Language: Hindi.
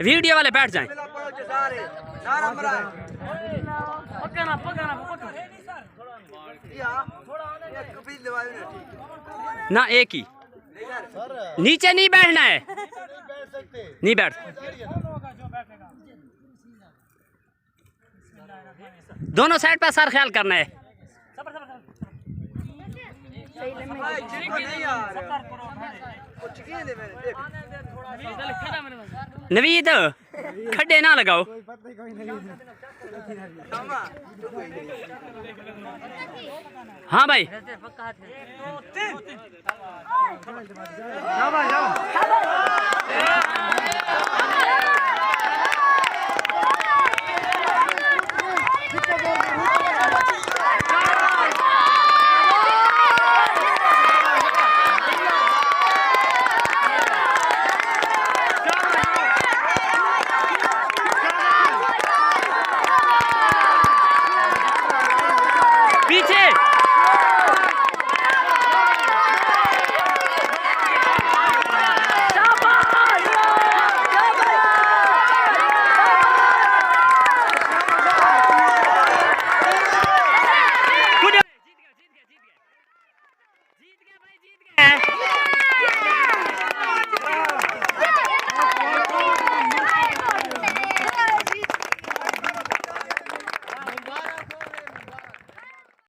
वीडियो वाले बैठ जाएं। ना एक ही, नीचे नहीं बैठना है, नहीं बैठ। दोनों साइड पर सर ख्याल करना है। नवीद खड्डे ना लगाओ। हाँ भाई